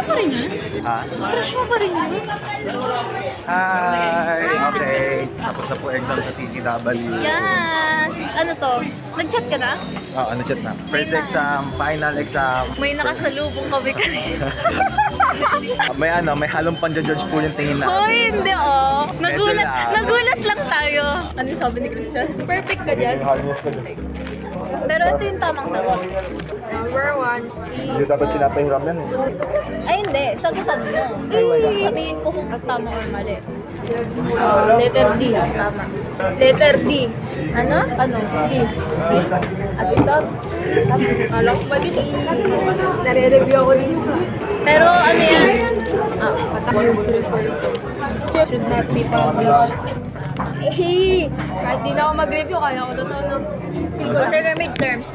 pa rin yan? Ha? Crush mo pa rin yan? Hi! Okay. Tapos na po exam sa TCW. Yes! Ano to? Nag-chat ka na? Oo, ano chat na? First exam, final exam. May nakasalubong kami kanina. May halong panja-judge po yung tingin na. Hoy, hindi oh. Medyo lang. Nagulat lang tayo. Ano yung sabi ni Christian? Perfect ka dyan. Pero ito yung tamang sagot. Number 1. Hindi dapat pinapahiram yan eh. Ay, hindi. Sagutan mo. Sabihin ko kung tama or mali. Letter D. Tama. Letter D. Ano? Ano? D. D. As in dog? Alam ko ba din? Nare-review ako din. Pero ano yan? Should not be published. Eh, kahit di na ako mag-review, kaya ako totoo na. Trigger midterms.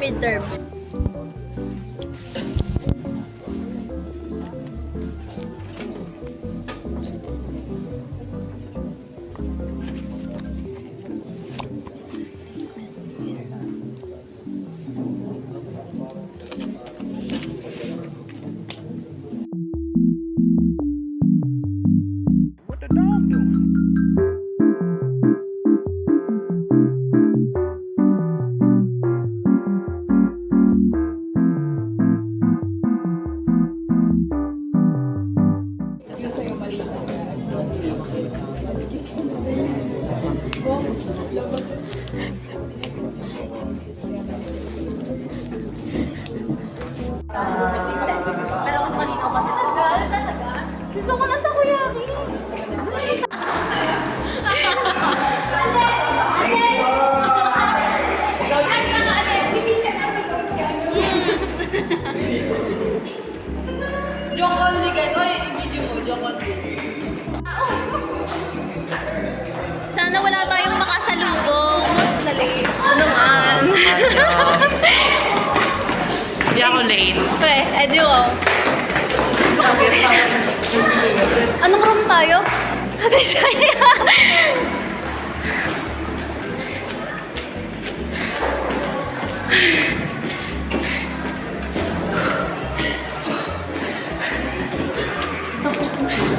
Pero mas malinaw kasi talaga. Gusto ko ng takoyaki. Joke only guys. Oy, i-video mo. Joke only. Sana wala tayong makasalubong. Lali. Ano man. Hindi ako late. Pre, edu ko. Anong room tayo? Ate Shaya. Tapos na sila.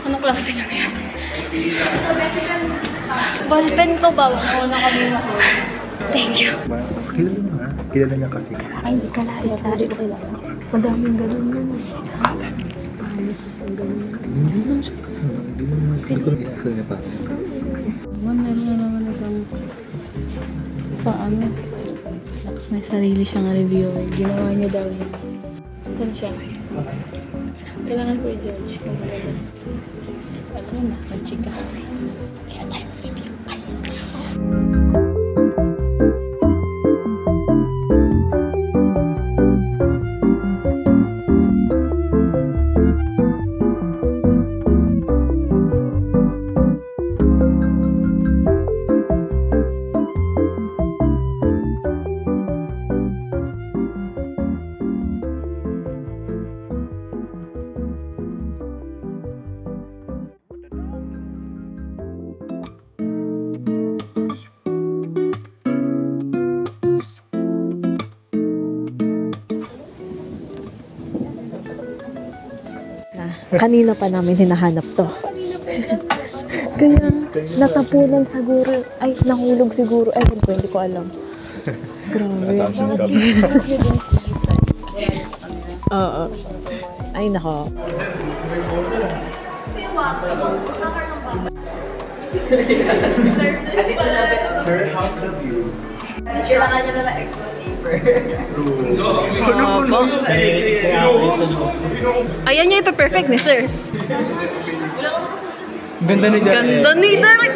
Anong klase na yan? Ballpen ko ba? Oo na kami na sila. Thank you. Kilala mo ha? Kilala niya kasi. Ay, hindi ka lahat. Hindi ko kilala. Madaming ganun yan. Paano isang ganun? Hindi naman siya. Hindi naman. Hindi ko inasal niya pa. Meron na naman itong paano. May sarili siyang reviewer. Ginawa niya daw yun. Saan siya? Kailangan ko i-judge kung talaga. Alam mo na, mag-chika. Kaya tayo mag-review. Bye! Kanina pa namin hinahanap to. Kaya natapunan siguro, ay nahulog siguro, ewan ko, hindi ko alam. Grabe. Assumptions ka. Oo. Ay nako. Sir, how's the view? Kailangan niya na extra paper. Ayan niya ipa-perfect ni sir. Ganda ni Derek. Ganda ni Derek.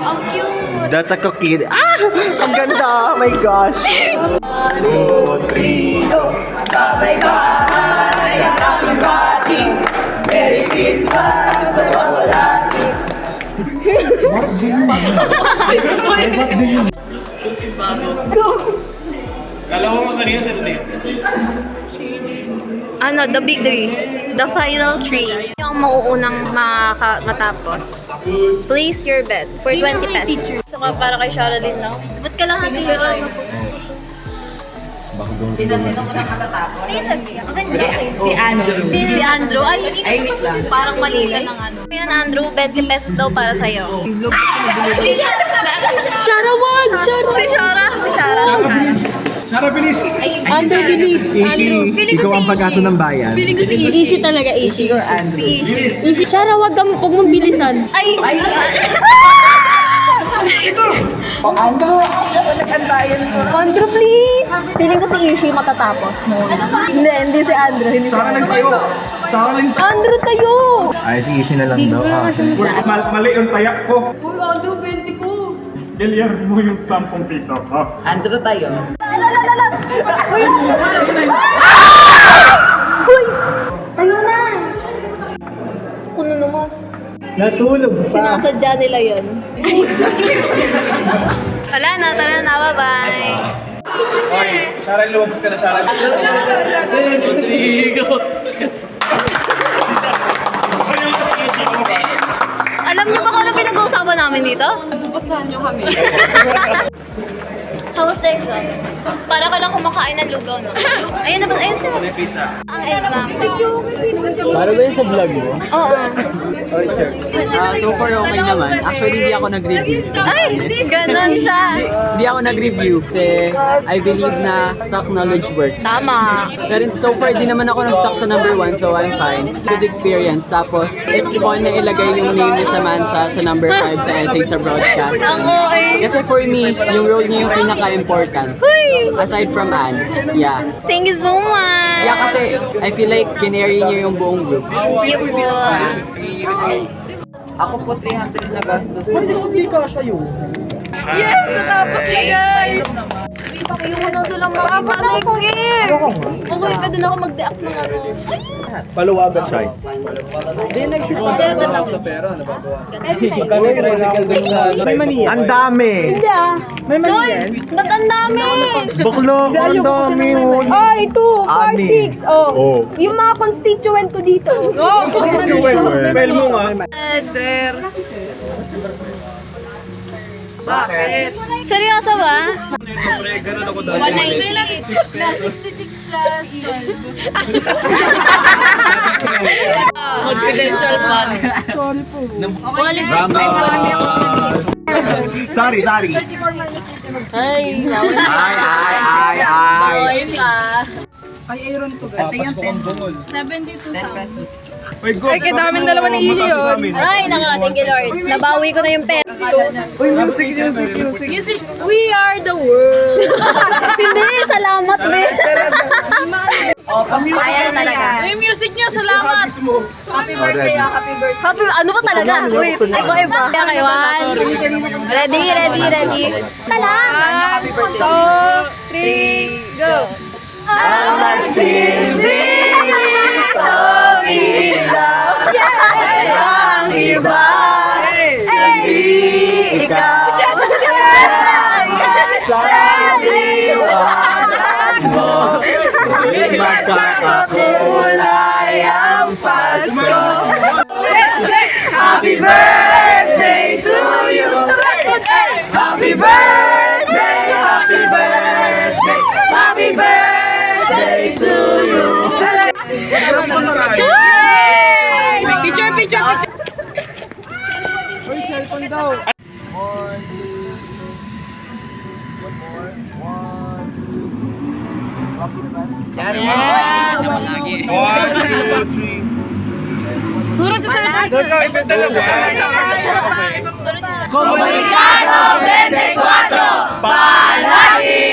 Ang cute. That's a cookie. Ah! Ang ganda! Oh my gosh! 1, 2, 3, go! Sabay-sabay ang aking bati. Merry Christmas sa wala. Kala ko nga kanina sa ulit. The big three. The final three. Yung mauunang matapos. Place your bet for 20 pesos. So, para kay Charlene lang. Ba't ka lang hati yun? Sino mo nang matatapos? Si Andrew. Si Andrew. Ay, wait lang. Parang mali ka ng ano. Yan, Andrew, 20 pesos daw para sa'yo. Shara, wag! Shara! Si Shara. Shara, bilis! Andrew, bilis. Andrew. Ikaw ang pag-aso ng bayan. Feeling ko si Ishi talaga, Ishi. Or Andrew? Ishi. Shara, wag mong bilisan. Ay! Andrew! Ako nag-antayan ko. Andrew, please! Feeling ko si Ishi matatapos mo. Hindi si Andrew. Hindi si Andrew. Andrew, tayo! Ay, si Ishi na lang daw. Mali yung tayak ko. Uy, Andrew, 20 ko. Gilyar mo yung 10 piso. Andrew tayo. Tayo na! Kuno naman. Natulog pa. Sinasadya nila yun. Wala na, tara na, bye-bye. Oy, Shara, lumabas ka na, Shara. Alam niyo ba kung ano pinag-uusapan namin dito? Pupusahan niyo kami. How was the exam? Para ka lang kumakain ng lugaw, no? Ayun na ba? Ayun sila. Ang exam. Para ba yun sa vlog mo? Oo. Oh, sure. So far, okay naman. Actually, hindi ako nag-review. Ay, ganon siya. Hindi ako nag-review kasi I believe na stock knowledge work. Tama. Pero so far, di naman ako nag-stock sa number 1, so I'm fine. Good experience. Tapos, it's fun na ilagay yung name ni Samantha sa number 5 sa essay sa broadcast. Ako eh. Kasi for me, yung role niya yung pinaka-important. Aside from Anne. Yeah. Thank you so much. Yeah, kasi I feel like kinary niyo yung buong group. Thank you po. Ako po 300 na gastos. Yes! Natapos na guys! Pakiyong na silang makapag eh! Okay, pwede na ako mag-deact ng ano. Paluwagan siya. Ang dami! May mali yan? Ba't ang dami? Baklo, ang dami. Ay, 2, 4, 6. Oh. Oh. Yung mga constituent ko dito. Spell mo nga. Bakit? Seryoso ba? 190. 196 plus 12. Confidential pa. Sorry po. Sorry. Ay, Ay. Ito yung 10. 10 pesos. Ay, kadaming dalawa ni Ili yun. Ay, thank you Lord. Nabawi ko na yung pet. Music, we are the world. Hindi, salamat be. Ayan talaga. Yung music niyo, salamat. Happy birthday. Ano ba talaga? Wait, iba. Kaya kayo, ready. Tala. Happy birthday. 2, 3, go. Ang magsilbing ilaw ay ang iba. Hindi ikaw sa liwanag mo. Magkakakulay ang Pasko. Happy birthday to you. Happy birthday, happy birthday, happy birthday to you. Picture. Uy, cellphone daw. Puro sa sana. Komunikado 24, palagi!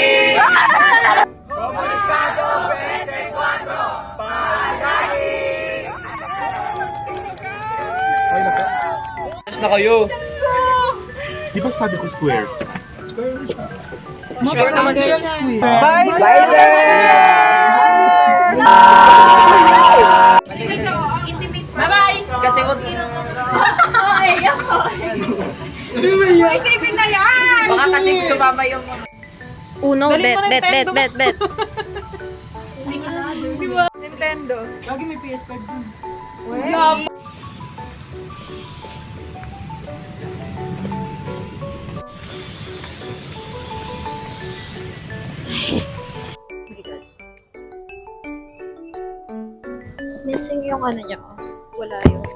Na kayo. Di ba sabi ko square? Sure naman siya. Bye, Bye-bye. Kasi wag Isipin na yan. baka kasi sumama yung Uno, bet. Nintendo. Lagi may PS5 dun. Missing yung ano niya. Wala yung...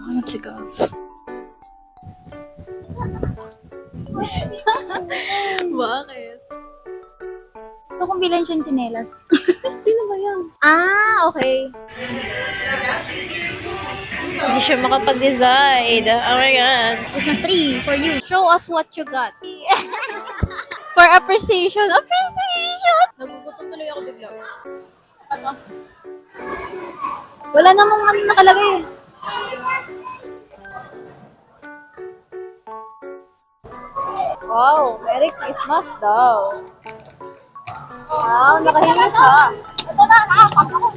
Hanap si Gav. Bakit? Gusto kong bilhin siyang tsinelas. Sino ba yan? Okay. Hindi siya makapag-decide. Oh my God. 3 for you. Show us what you got. For appreciation. Appreciation! Nagugutom tuloy ako bigla. Ano? Wala namang ano nakalagay eh. Wow, Merry Christmas daw. Wow, nakahinga siya. Ito na, nakakap ako.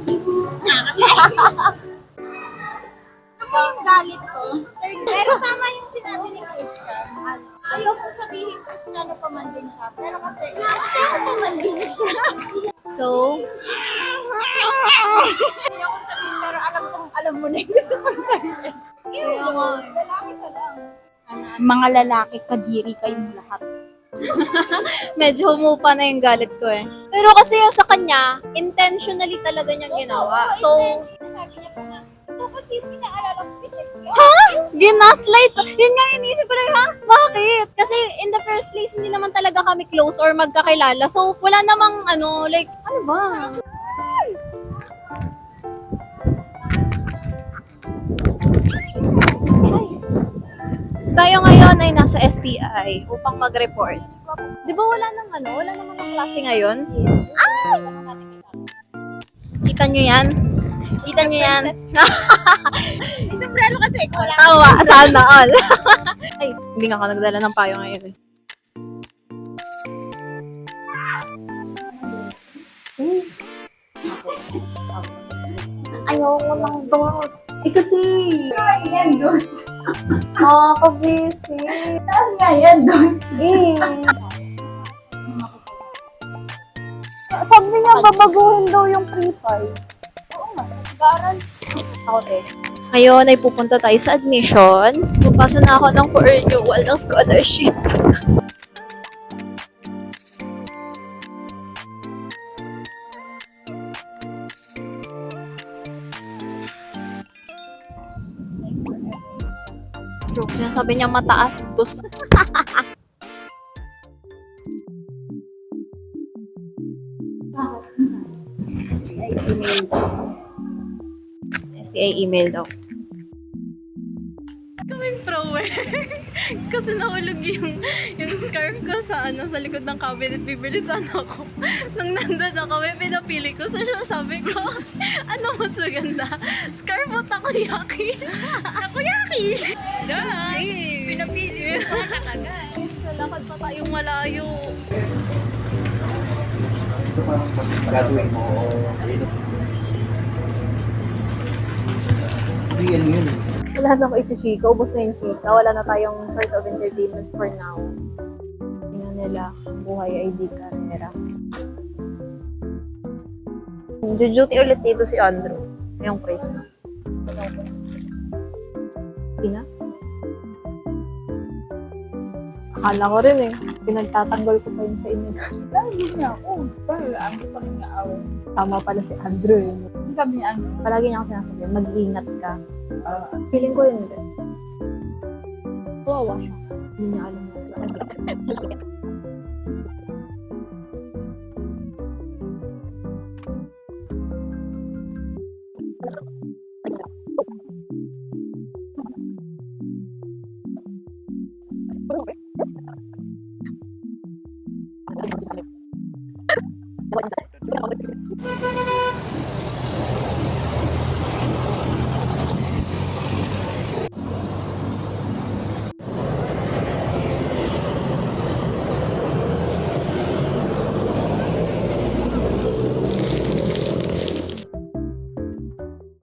Ano yung galit ko? Pero tama yung sinabi ni Christian. Ayaw kong sabihin Christiano pa man din siya. Pero kasi, Christiano pa man din siya. So, Ayaw ko sabihin, pero alam mo na yung gusto kong sabihin. Lalaki ka lang. Mga lalaki, kadiri kayong lahat. medyo humupa na yung galit ko eh. Pero kasi yung sa kanya, intentionally talaga niyang ginawa. So, Sabi niya pa nga, ito kasi yung pinaalala ko, which is ginaslight. Yun nga inisip ko na, ha? Bakit? Kasi in the first place, hindi naman talaga kami close or magkakilala. So, wala namang ano, like, ano ba? Tayo ngayon ay nasa STI upang mag-report. Di ba wala namang klase ngayon? Ay! Kita nyo yan? Kita nyo yan? Isang brelo kasi, ikaw lang. Tawa, sana all. Ay, hindi nga ako nagdala ng payo ngayon eh. Ayoko lang dos. Eh kasi, Yan, dos. nakaka-busy. Saan nga yan, dos? Eh. Sabi niya, babaguhin daw yung pre-5. Garan. Okay. Ngayon ay pupunta tayo sa admission. Pupasa na ako ng for renewal ng scholarship. Joke, sinasabi niya mataas. Dos. STI email daw. Pro eh. Kasi nahulog yung scarf ko sa likod ng cabinet. Bibili sana ako. Nung nandun ako, may pinapili ko. So siya sabi ko, ano mas maganda? Scarf o takoyaki? Takoyaki! Guys! Pinapili mo sana ka guys. Lalakad pa tayong malayo. Gagawin mo. Real yun. Wala na ako i-chika. Ubus na yung chika. Wala na tayong source of entertainment for now. Tingnan nila. Buhay ID Carrera. Duty ulit dito si Andrew. Ngayong Christmas. Hindi na? Akala ko rin eh. Pinagtatanggol ko pa yun sa inyo. Sabi niya ako, pero ang pag niya-away. Tama pala si Andrew eh. Sabi niya, Palagi niya ako sinasabi, mag-iingat ka. Feeling ko yun din. Kawawa siya. Hindi niya alam mo.